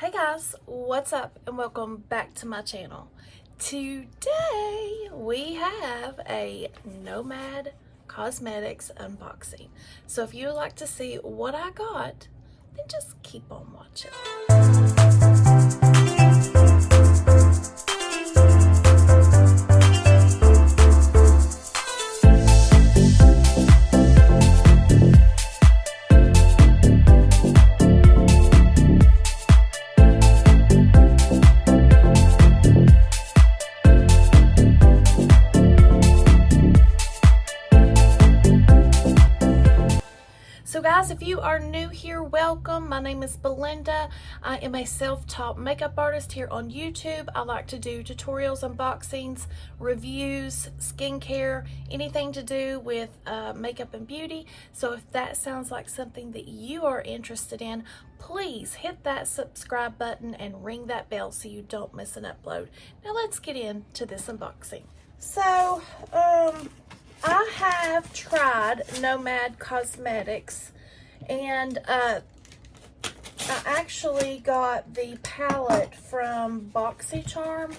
Hey guys, what's up and welcome back to my channel. Today we have a Nomad Cosmetics unboxing. So if you would like to see what I got, then just keep on watching. So guys, if you are new here, welcome. My name is Belinda. I am a self-taught makeup artist here on YouTube. I like to do tutorials, unboxings, reviews, skincare, anything to do with makeup and beauty. So if that sounds like something that you are interested in, please hit that subscribe button and ring that bell so you don't miss an upload. Now let's get into this unboxing. So, I have tried Nomad Cosmetics, and I actually got the palette from BoxyCharm,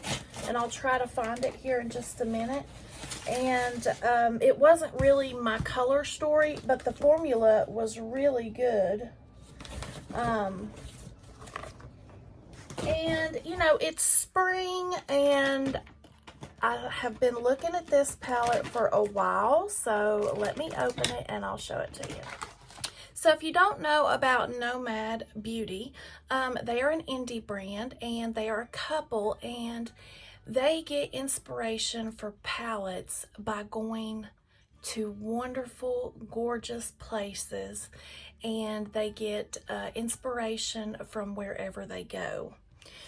and I'll try to find it here in just a minute. And it wasn't really my color story, but the formula was really good. And you know, it's spring, and I have been looking at this palette for a while, so let me open it and I'll show it to you. So if you don't know about Nomad Beauty, they are an indie brand and they are a couple, and they get inspiration for palettes by going to wonderful, gorgeous places, and they get inspiration from wherever they go.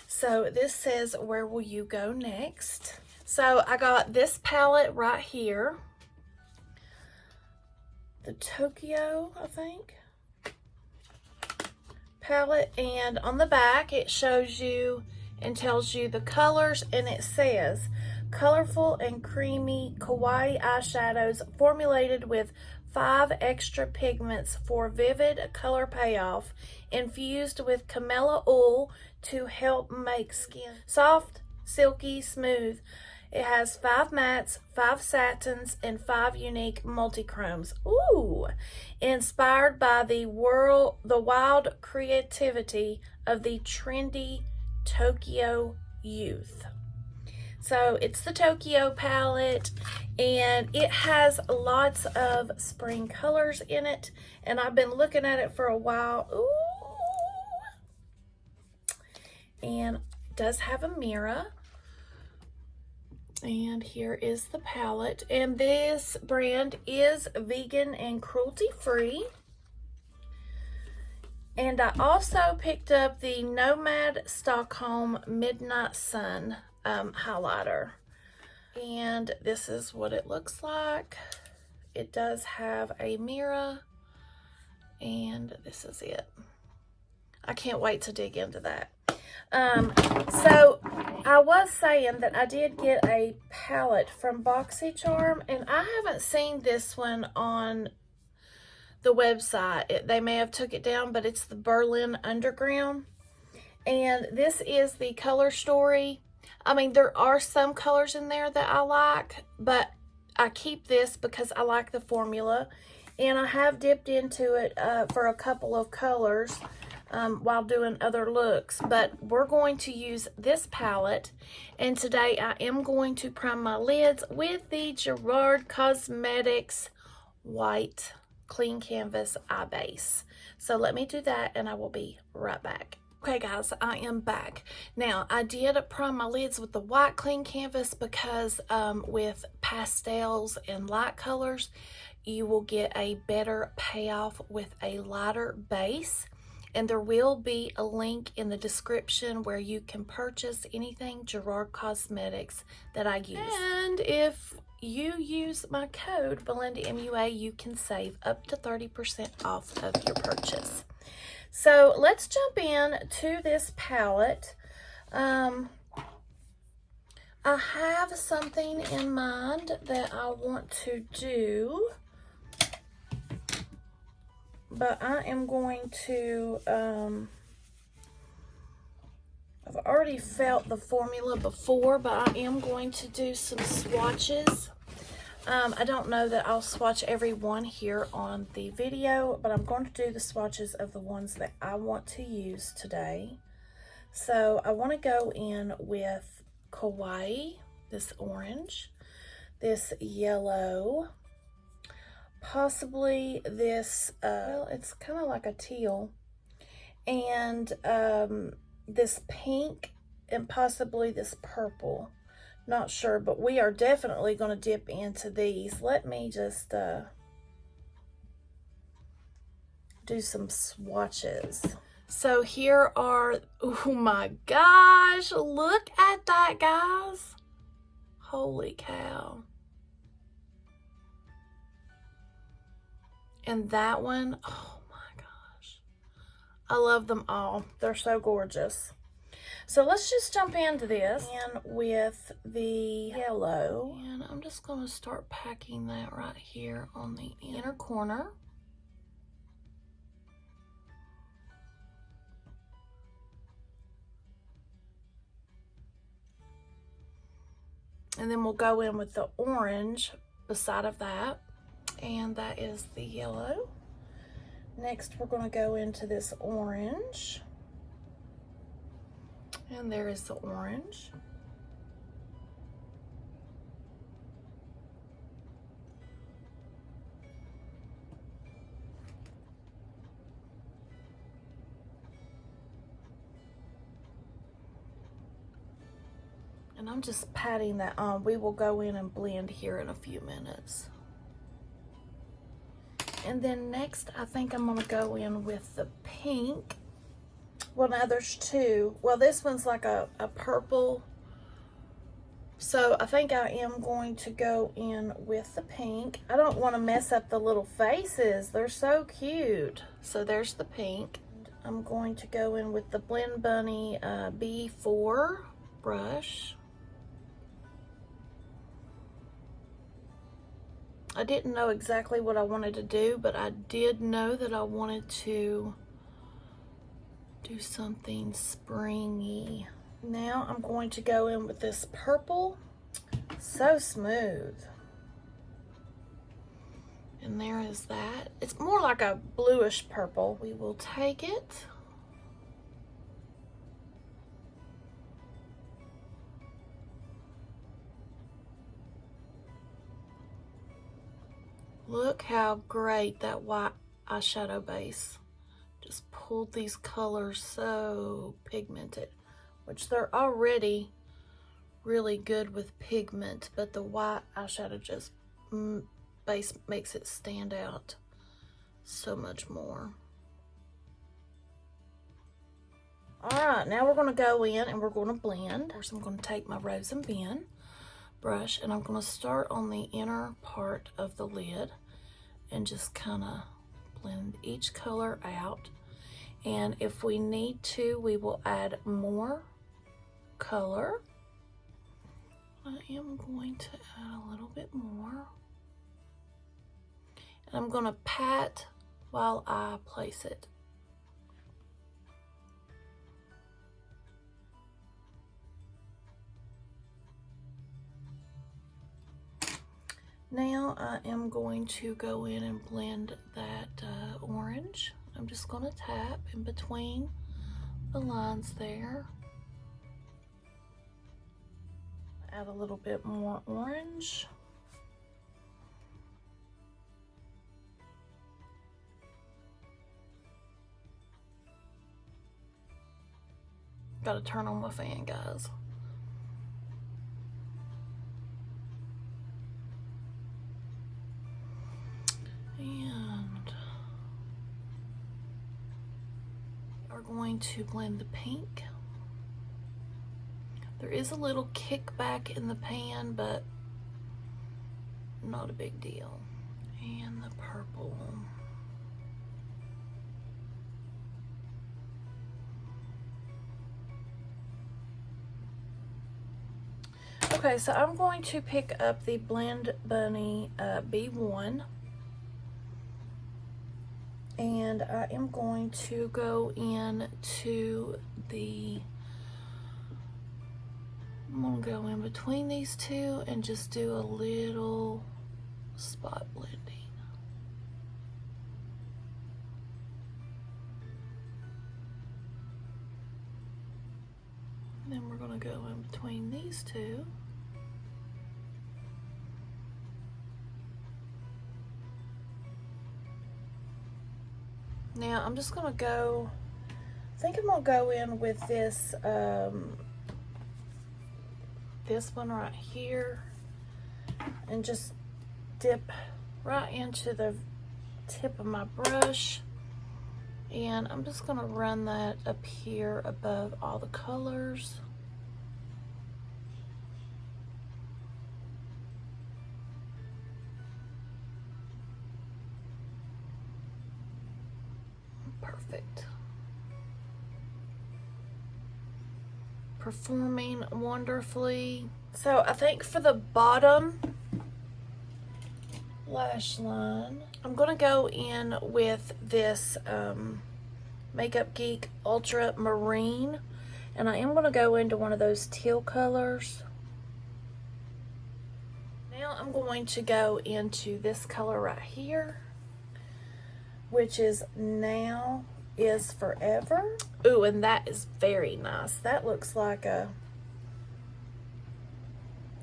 So this says, "Where will you go next?" So I got this palette right here, the Tokyo, I think, palette, and on the back it shows you and tells you the colors, and it says, "Colorful and creamy kawaii eyeshadows formulated with 5 extra pigments for vivid color payoff, infused with camellia oil to help make skin soft, silky, smooth. It has 5 mattes, 5 satins, and 5 unique multichromes." Ooh! Inspired by the wild creativity of the trendy Tokyo youth. So it's the Tokyo palette, and it has lots of spring colors in it, and I've been looking at it for a while. Ooh! And it does have a mirror. And here is the palette, and this brand is vegan and cruelty-free. And I also picked up the Nomad Stockholm Midnight Sun highlighter, and this is what it looks like. It does have a mirror, and this is it. I can't wait to dig into that. So I was saying that I did get a palette from BoxyCharm, and I haven't seen this one on the website. They may have took it down, but it's the Berlin Underground, and this is the color story. I mean, there are some colors in there that I like, but I keep this because I like the formula, and I have dipped into it for a couple of colors while doing other looks, but we're going to use this palette, and today I am going to prime my lids with the Gerard Cosmetics White Clean Canvas Eye Base. So let me do that and I will be right back. Okay guys, I am back. Now, I did prime my lids with the white clean canvas because with pastels and light colors, you will get a better payoff with a lighter base. And there will be a link in the description where you can purchase anything Gerard Cosmetics that I use. And if you use my code BelindaMua, you can save up to 30% off of your purchase. So let's jump in to this palette. I have something in mind that I want to do, but I am going to I've already felt the formula before, but I am going to do some swatches. I don't know that I'll swatch every one here on the video, but I'm going to do the swatches of the ones that I want to use today. So I want to go in with Kawaii, this orange, this yellow, possibly this, well, it's kind of like a teal, and this pink, and possibly this purple. Not sure, but we are definitely going to dip into these. Let me just do some swatches. So here are, oh my gosh, look at that, guys. Holy cow. And that one, oh my gosh. I love them all. They're so gorgeous. So let's just jump into this and with the yellow. And I'm just going to start packing that right here on the inner corner. And then we'll go in with the orange beside of that. And that is the yellow. Next, we're going to go into this orange. And there is the orange. And I'm just patting that on. We will go in and blend here in a few minutes. And then next, I think I'm going to go in with the pink. Well, now there's two. Well, this one's like a purple. So I think I am going to go in with the pink. I don't want to mess up the little faces. They're so cute. So there's the pink. I'm going to go in with the Blend Bunny B4 brush. I didn't know exactly what I wanted to do, but I did know that I wanted to do something springy. Now I'm going to go in with this purple. So smooth. And there is that. It's more like a bluish purple. We will take it. Look how great that white eyeshadow base just pulled these colors so pigmented, which they're already really good with pigment, but the white eyeshadow just base makes it stand out so much more. All right, now we're going to go in and we're going to blend. First, I'm going to take my Rose and Ben brush and I'm going to start on the inner part of the lid and just kind of blend each color out. And if we need to, we will add more color. I am going to add a little bit more. And I'm going to pat while I place it. Now I am going to go in and blend that orange. I'm just going to tap in between the lines there. Add a little bit more orange. Gotta turn on my fan, guys. And we're going to blend the pink. There is a little kickback in the pan, but not a big deal. And the purple. Okay, so I'm going to pick up the Blend Bunny B1. And I am going to go in to the I'm gonna go in between these two and just do a little spot blending. And then we're gonna go in between these two. Now I'm just gonna go, I think I'm gonna go in with this this one right here and just dip right into the tip of my brush, and I'm just gonna run that up here above all the colors. Perfect. Performing wonderfully. So I think for the bottom lash line, I'm gonna go in with this Makeup Geek Ultra Marine, and I am gonna go into one of those teal colors. Now I'm going to go into this color right here, which is Now Is Forever. Ooh, and that is very nice. That looks like a,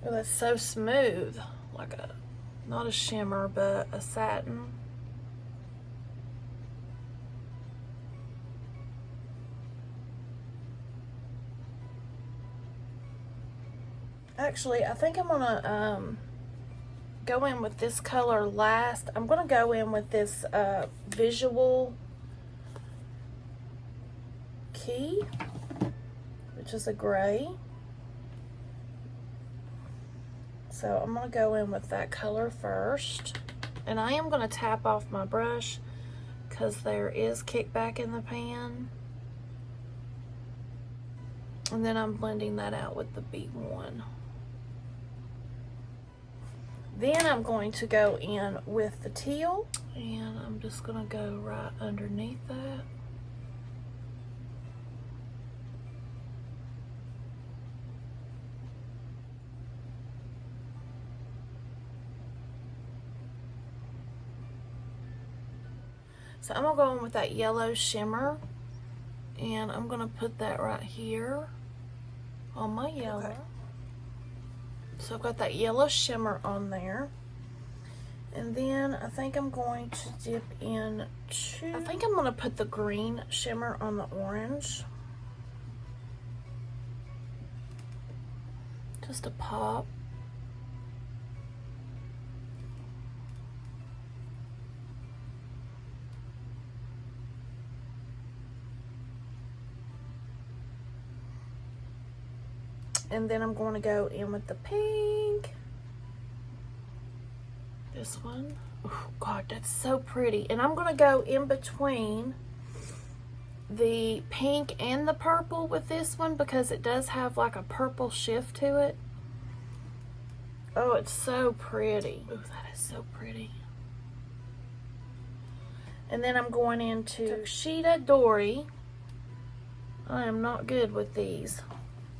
oh, that's so smooth. Like a, not a shimmer, but a satin. Actually, I think I'm gonna go in with this color last. I'm gonna go in with this Visual Key, which is a gray. So I'm gonna go in with that color first, and I am gonna tap off my brush because there is kickback in the pan, and then I'm blending that out with the B1. Then I'm going to go in with the teal, and I'm just gonna go right underneath that. So I'm gonna go in with that yellow shimmer, and I'm gonna put that right here on my yellow. Okay. So I've got that yellow shimmer on there. And then I think I'm going to dip in to, I think I'm gonna put the green shimmer on the orange. Just a pop. And then I'm going to go in with the pink. This one. Oh God, that's so pretty. And I'm going to go in between the pink and the purple with this one because it does have like a purple shift to it. Oh, it's so pretty. Oh, that is so pretty. And then I'm going into Tuxedo Dory. I am not good with these.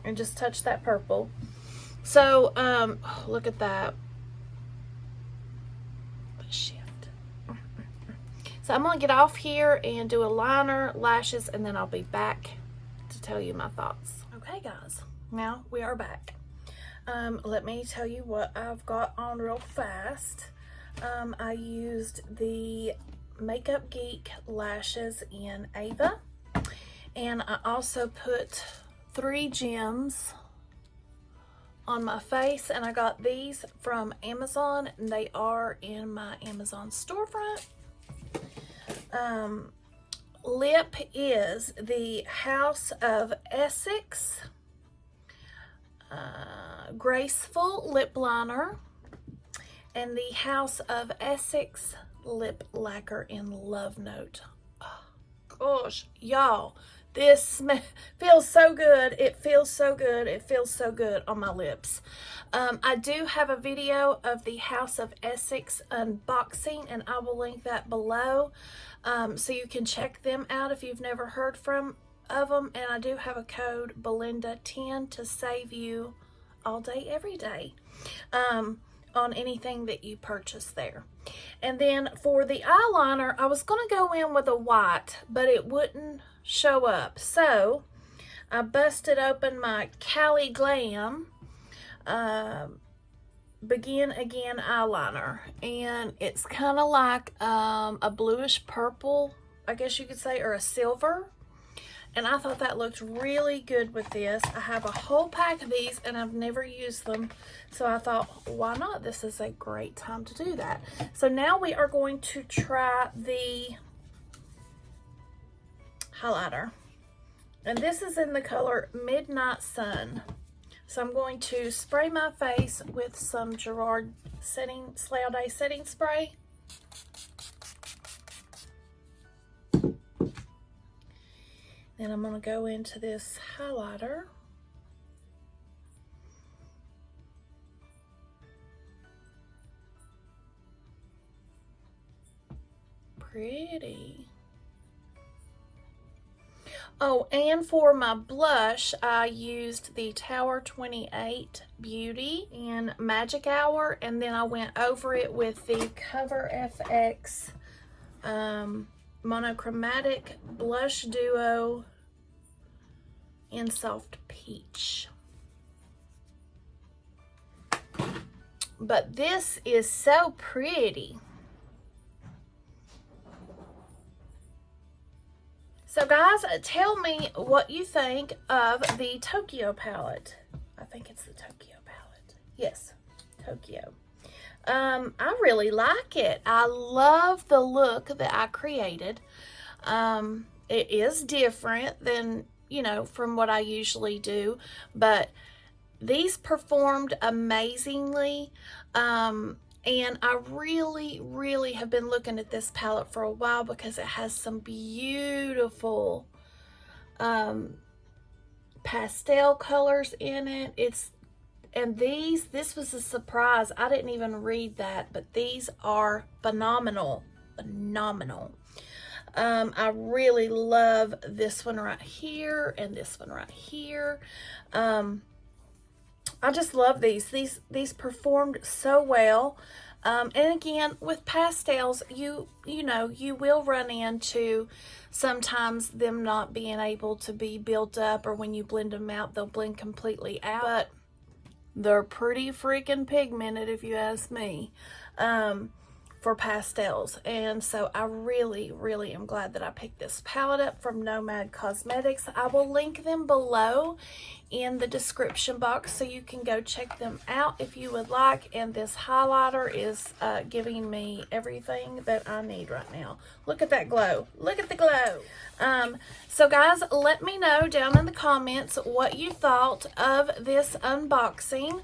And just touch that purple. So, oh, look at that. Shift. So I'm gonna get off here and do a liner, lashes, and then I'll be back to tell you my thoughts. Okay, guys, now we are back. Let me tell you what I've got on real fast. I used the Makeup Geek lashes in Ava, and I also put 3 gems on my face, and I got these from Amazon, and they are in my Amazon storefront. Lip is the House of Essex Graceful Lip Liner, and the House of Essex Lip Lacquer in Love Note. Oh, gosh, y'all. This feels so good. It feels so good. It feels so good on my lips. I do have a video of the House of Essex unboxing, and I will link that below so you can check them out if you've never heard of them. And I do have a code Belinda10 to save you all day, every day, on anything that you purchase there. And then for the eyeliner, I was going to go in with a white, but it wouldn't show up. So I busted open my Cali Glam Begin Again eyeliner, and it's kind of like a bluish purple, I guess you could say, or a silver. And I thought that looked really good with this. I have a whole pack of these and I've never used them, so I thought, why not? This is a great time to do that. So now we are going to try the highlighter, and this is in the color Midnight Sun. So I'm going to spray my face with some Gerard Slay All Day setting spray. Then I'm going to go into this highlighter. Pretty. Oh, and for my blush, I used the Tower 28 Beauty in Magic Hour, and then I went over it with the Cover FX Monochromatic Blush Duo in Soft Peach. But this is so pretty. So guys, tell me what you think of the Tokyo palette. I think it's the Tokyo palette. Yes, Tokyo. I really like it. I love the look that I created. It is different than, you know, from what I usually do, but these performed amazingly. And I really have been looking at this palette for a while because it has some beautiful pastel colors in it. This was a surprise. I didn't even read that, but these are phenomenal. I really love this one right here and this one right here. I just love these. These performed so well. And again, with pastels, you know, you will run into sometimes them not being able to be built up, or when you blend them out, they'll blend completely out. But they're pretty freaking pigmented, if you ask me, for pastels. And so I really am glad that I picked this palette up from Nomad Cosmetics. I will link them below in the description box so you can go check them out if you would like. And this highlighter is giving me everything that I need right now. Look at that glow. Look at the glow. So guys, let me know down in the comments what you thought of this unboxing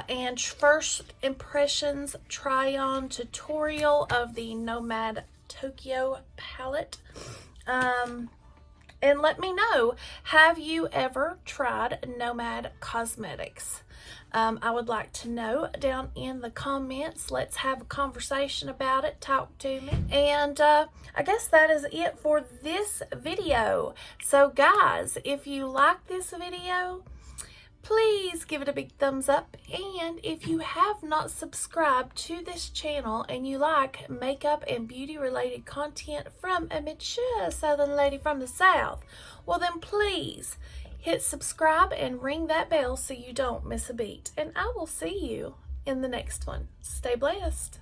and first impressions try on tutorial of the Nomad Tokyo palette. And let me know, have you ever tried Nomad Cosmetics? I would like to know down in the comments. Let's have a conversation about it. Talk to me. And I guess that is it for this video. So guys, if you like this video, please give it a big thumbs up. And if you have not subscribed to this channel and you like makeup and beauty related content from a mature Southern lady from the South, well then please hit subscribe and ring that bell so you don't miss a beat. And I will see you in the next one. Stay blessed.